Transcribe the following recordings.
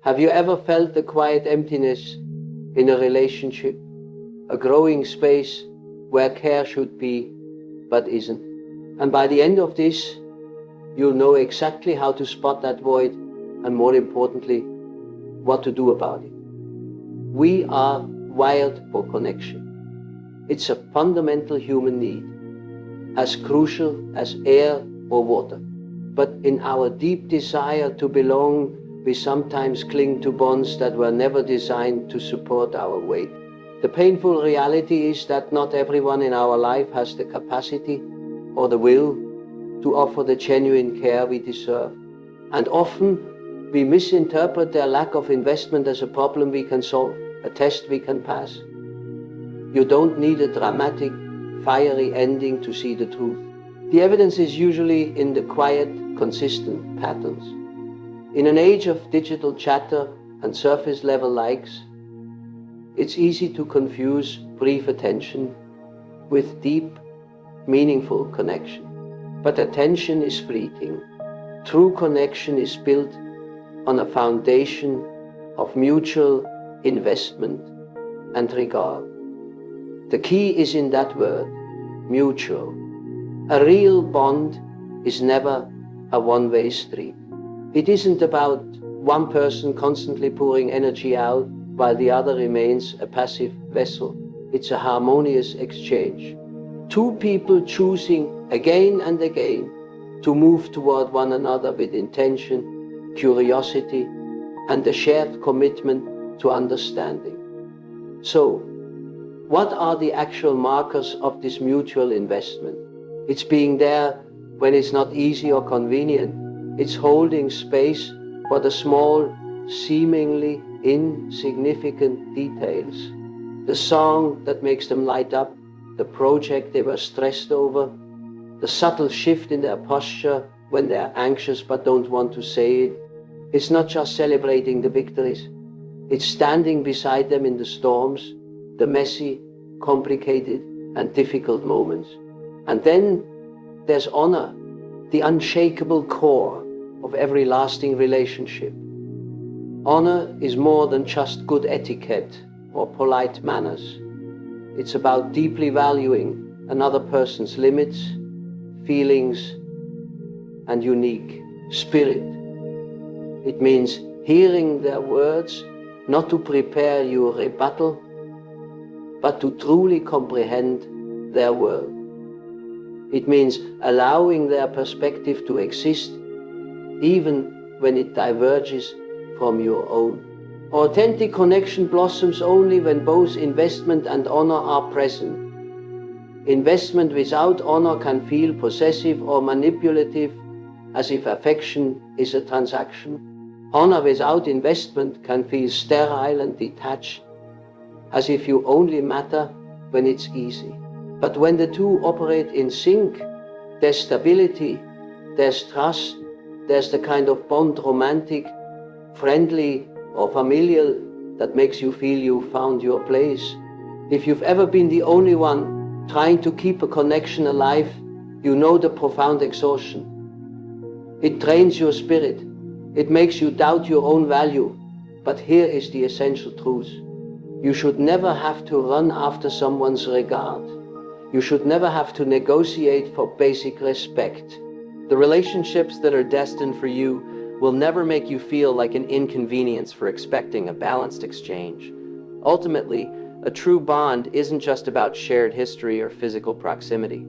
Have you ever felt the quiet emptiness in a relationship, a growing space where care should be, but isn't? And by the end of this, you'll know exactly how to spot that void and, more importantly, what to do about it. We are wired for connection. It's a fundamental human need, as crucial as air or water. But in our deep desire to belong, we sometimes cling to bonds that were never designed to support our weight. The painful reality is that not everyone in our life has the capacity or the will to offer the genuine care we deserve. And often we misinterpret their lack of investment as a problem we can solve, a test we can pass. You don't need a dramatic, fiery ending to see the truth. The evidence is usually in the quiet, consistent patterns. In an age of digital chatter and surface-level likes, it's easy to confuse brief attention with deep, meaningful connection. But attention is fleeting. True connection is built on a foundation of mutual investment and regard. The key is in that word, mutual. A real bond is never a one-way street. It isn't about one person constantly pouring energy out while the other remains a passive vessel. It's a harmonious exchange. Two people choosing again and again to move toward one another with intention, curiosity, and a shared commitment to understanding. So, what are the actual markers of this mutual investment? It's being there when it's not easy or convenient. It's holding space for the small, seemingly insignificant details. The song that makes them light up, the project they were stressed over, the subtle shift in their posture when they're anxious but don't want to say it. It's not just celebrating the victories. It's standing beside them in the storms, the messy, complicated, and difficult moments. And then there's honor, the unshakable core of every lasting relationship. Honor is more than just good etiquette or polite manners. It's about deeply valuing another person's limits, feelings, and unique spirit. It means hearing their words, not to prepare your rebuttal, but to truly comprehend their world. It means allowing their perspective to exist, even when it diverges from your own. Authentic connection blossoms only when both investment and honor are present. Investment without honor can feel possessive or manipulative, as if affection is a transaction. Honor without investment can feel sterile and detached, as if you only matter when it's easy. But when the two operate in sync, there's stability, there's trust, there's the kind of bond, romantic, friendly, or familial, that makes you feel you found your place. If you've ever been the only one trying to keep a connection alive, you know the profound exhaustion. It drains your spirit. It makes you doubt your own value. But here is the essential truth. You should never have to run after someone's regard. You should never have to negotiate for basic respect. The relationships that are destined for you will never make you feel like an inconvenience for expecting a balanced exchange. Ultimately, a true bond isn't just about shared history or physical proximity.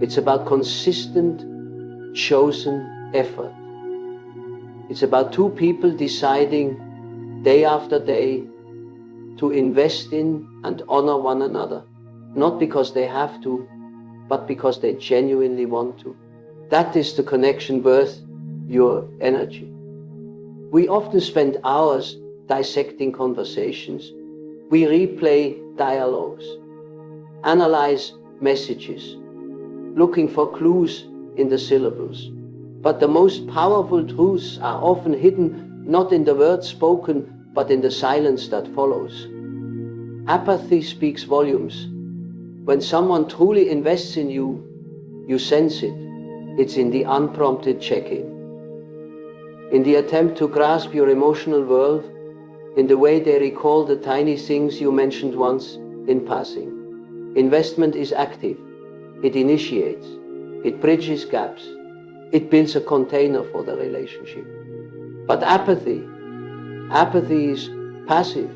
It's about consistent, chosen effort. It's about two people deciding day after day to invest in and honor one another. Not because they have to, but because they genuinely want to. That is the connection worth your energy. We often spend hours dissecting conversations. We replay dialogues, analyze messages, looking for clues in the syllables. But the most powerful truths are often hidden not in the words spoken, but in the silence that follows. Apathy speaks volumes. When someone truly invests in you, you sense it. It's in the unprompted check-in. in the attempt to grasp your emotional world in the way they recall the tiny things you mentioned once in passing. Investment is active. It initiates. It bridges gaps. It builds a container for the relationship. But apathy is passive.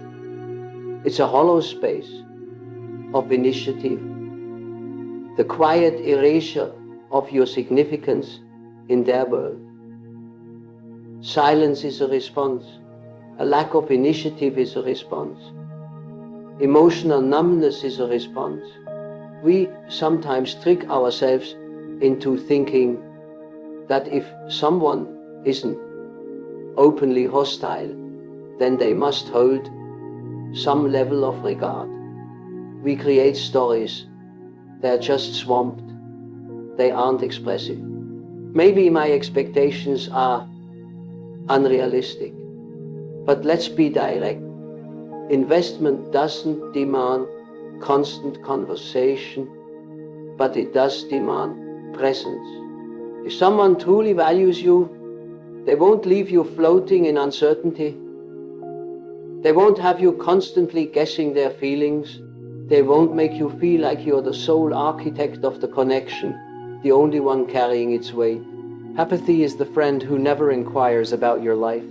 It's a hollow space of initiative, the quiet erasure of your significance in their world. Silence is a response. A lack of initiative is a response. Emotional numbness is a response. We sometimes trick ourselves into thinking that if someone isn't openly hostile, then they must hold some level of regard. We create stories. They're just swamped. They aren't expressive. Maybe my expectations are unrealistic, but let's be direct. Investment doesn't demand constant conversation, but it does demand presence. If someone truly values you, they won't leave you floating in uncertainty. They won't have you constantly guessing their feelings. They won't make you feel like you're the sole architect of the connection, the only one carrying its weight. Apathy is the friend who never inquires about your life,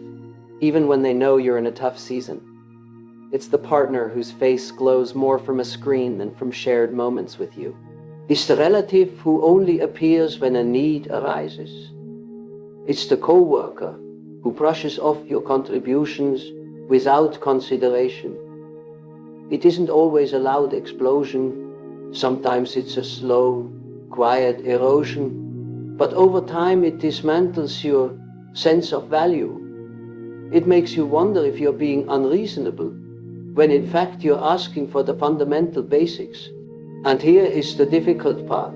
even when they know you're in a tough season. It's the partner whose face glows more from a screen than from shared moments with you. It's the relative who only appears when a need arises. It's the co-worker who brushes off your contributions without consideration. It isn't always a loud explosion. Sometimes it's a slow, quiet erosion. But over time it dismantles your sense of value. It makes you wonder if you're being unreasonable, when in fact you're asking for the fundamental basics. And here is the difficult part.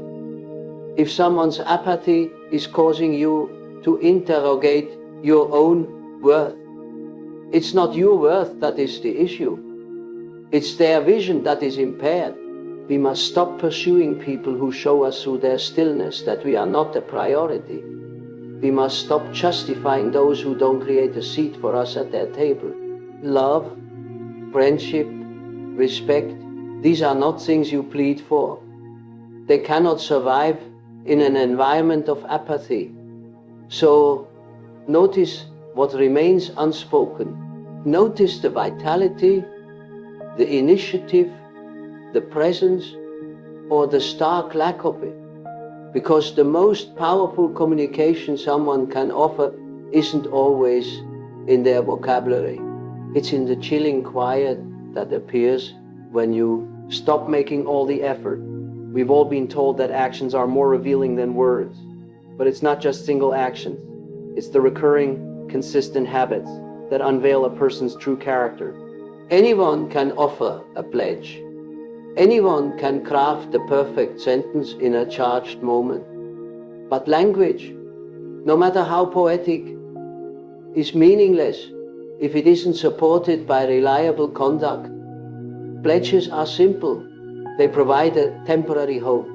If someone's apathy is causing you to interrogate your own worth, it's not your worth that is the issue. It's their vision that is impaired. We must stop pursuing people who show us through their stillness that we are not a priority. We must stop justifying those who don't create a seat for us at their table. Love, friendship, respect, these are not things you plead for. They cannot survive in an environment of apathy. So notice what remains unspoken. Notice the vitality, the initiative, the presence, or the stark lack of it. Because the most powerful communication someone can offer isn't always in their vocabulary. It's in the chilling quiet that appears when you stop making all the effort. We've all been told that actions are more revealing than words, but it's not just single actions. It's the recurring, consistent habits that unveil a person's true character. Anyone can offer a pledge. Anyone can craft the perfect sentence in a charged moment. But language, no matter how poetic, is meaningless if it isn't supported by reliable conduct. Pledges are simple. They provide a temporary hope.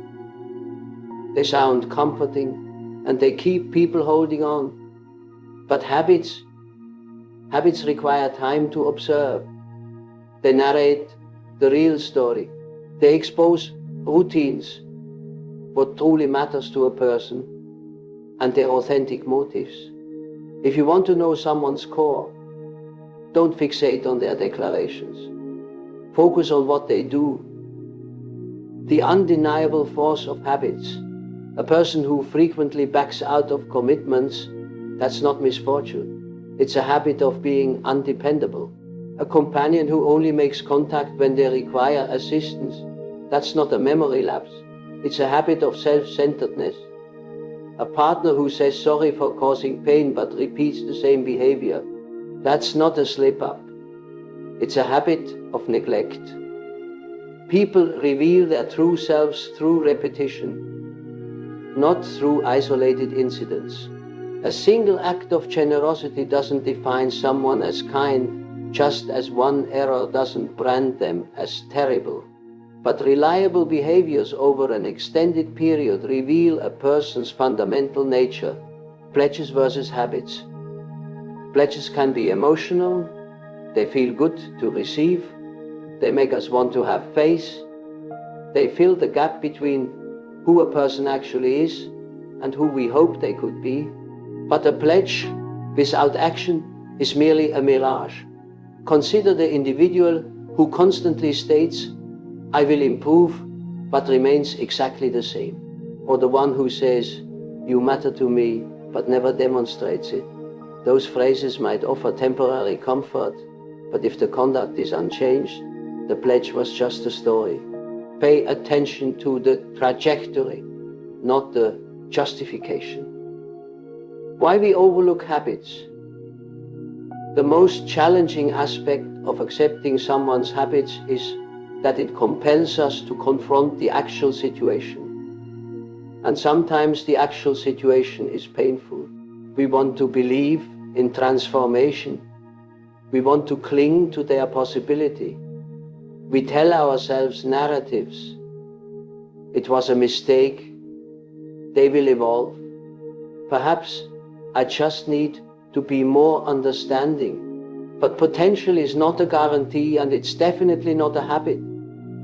They sound comforting and they keep people holding on. But habits require time to observe. They narrate the real story. They expose routines, what truly matters to a person, and their authentic motives. If you want to know someone's core, don't fixate on their declarations. Focus on what they do. The undeniable force of habits. A person who frequently backs out of commitments, that's not misfortune. It's a habit of being undependable. A companion who only makes contact when they require assistance, that's not a memory lapse. It's a habit of self-centeredness. A partner who says sorry for causing pain but repeats the same behavior, that's not a slip-up. It's a habit of neglect. People reveal their true selves through repetition, not through isolated incidents. A single act of generosity doesn't define someone as kind, just as one error doesn't brand them as terrible. But reliable behaviors over an extended period reveal a person's fundamental nature. Pledges versus habits. Pledges can be emotional, they feel good to receive, they make us want to have faith, they fill the gap between who a person actually is and who we hope they could be. But a pledge without action is merely a mirage. Consider the individual who constantly states, "I will improve," but remains exactly the same. Or the one who says, "You matter to me," but never demonstrates it. Those phrases might offer temporary comfort, but if the conduct is unchanged, the pledge was just a story. Pay attention to the trajectory, not the justification. Why we overlook habits? The most challenging aspect of accepting someone's habits is that it compels us to confront the actual situation. And sometimes the actual situation is painful. We want to believe in transformation. We want to cling to their possibility. We tell ourselves narratives. It was a mistake. They will evolve. Perhaps I just need to be more understanding. But potential is not a guarantee, and it's definitely not a habit.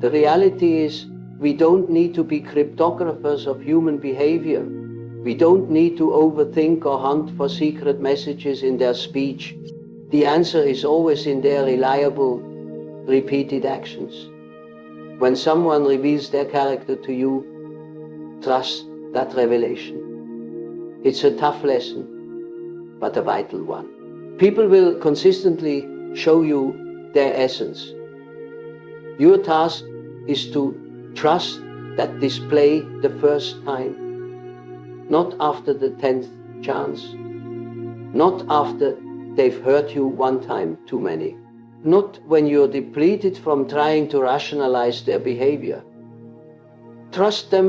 The reality is, we don't need to be cryptographers of human behavior. We don't need to overthink or hunt for secret messages in their speech. The answer is always in their reliable, repeated actions. When someone reveals their character to you, trust that revelation. It's a tough lesson, but a vital one. People will consistently show you their essence. Your task is to trust that display the first time, not after the 10th chance, not after they've hurt you one time too many, not when you're depleted from trying to rationalize their behavior. Trust them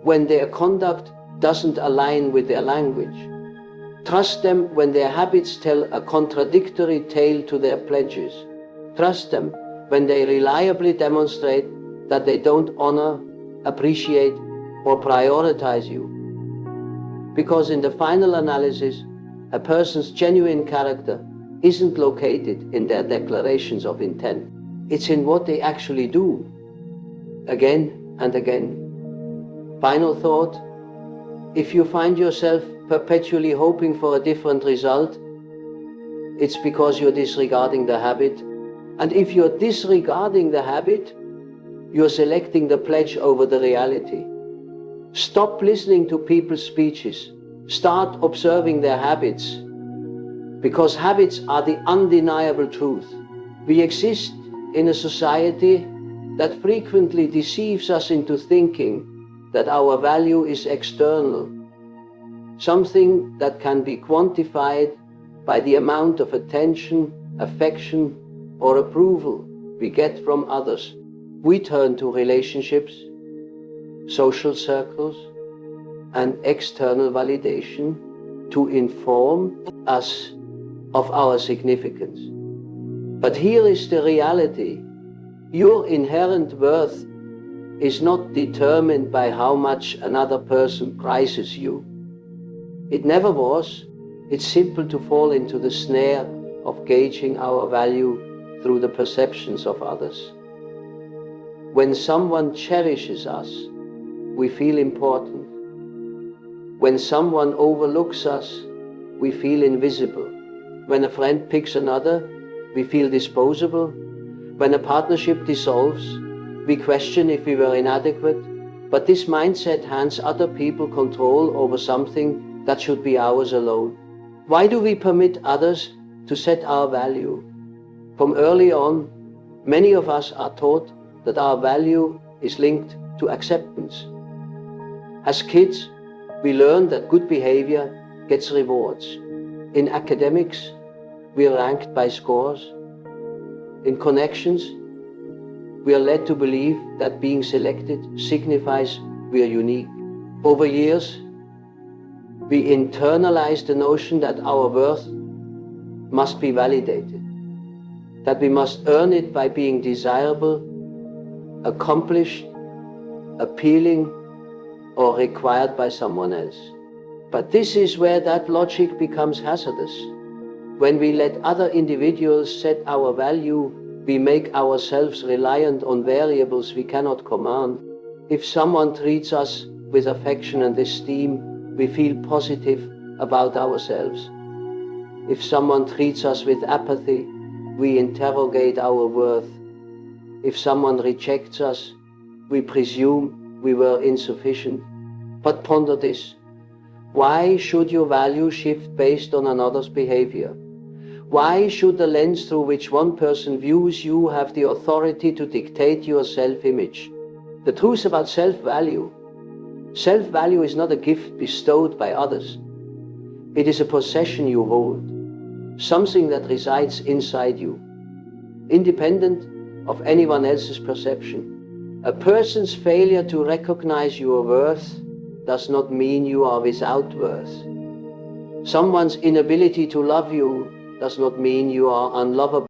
when their conduct doesn't align with their language. Trust them when their habits tell a contradictory tale to their pledges. Trust them when they reliably demonstrate that they don't honor, appreciate, or prioritize you. Because in the final analysis, a person's genuine character isn't located in their declarations of intent. It's in what they actually do, again and again. Final thought: if you find yourself perpetually hoping for a different result, it's because you're disregarding the habit. And if you're disregarding the habit, you're selecting the pledge over the reality. Stop listening to people's speeches. Start observing their habits. Because habits are the undeniable truth. We exist in a society that frequently deceives us into thinking that our value is external, something that can be quantified by the amount of attention, affection, or approval we get from others. We turn to relationships, social circles, and external validation to inform us of our significance. But here is the reality. Your inherent worth is not determined by how much another person prizes you. It never was. It's simple to fall into the snare of gauging our value through the perceptions of others. When someone cherishes us, we feel important. When someone overlooks us, we feel invisible. When a friend picks another, we feel disposable. When a partnership dissolves, we question if we were inadequate. But this mindset hands other people control over something that should be ours alone. Why do we permit others to set our value? From early on, many of us are taught that our value is linked to acceptance. As kids, we learn that good behavior gets rewards. In academics, we are ranked by scores. In connections, we are led to believe that being selected signifies we are unique. Over years, we internalize the notion that our worth must be validated, that we must earn it by being desirable, accomplished, appealing, or required by someone else. But this is where that logic becomes hazardous. When we let other individuals set our value, we make ourselves reliant on variables we cannot command. If someone treats us with affection and esteem, we feel positive about ourselves. If someone treats us with apathy, we interrogate our worth. If someone rejects us, we presume we were insufficient. But ponder this. Why should your value shift based on another's behavior? Why should the lens through which one person views you have the authority to dictate your self-image? The truth about self-value is not a gift bestowed by others. It is a possession you hold, something that resides inside you, independent of anyone else's perception. A person's failure to recognize your worth does not mean you are without worth. Someone's inability to love you does not mean you are unlovable.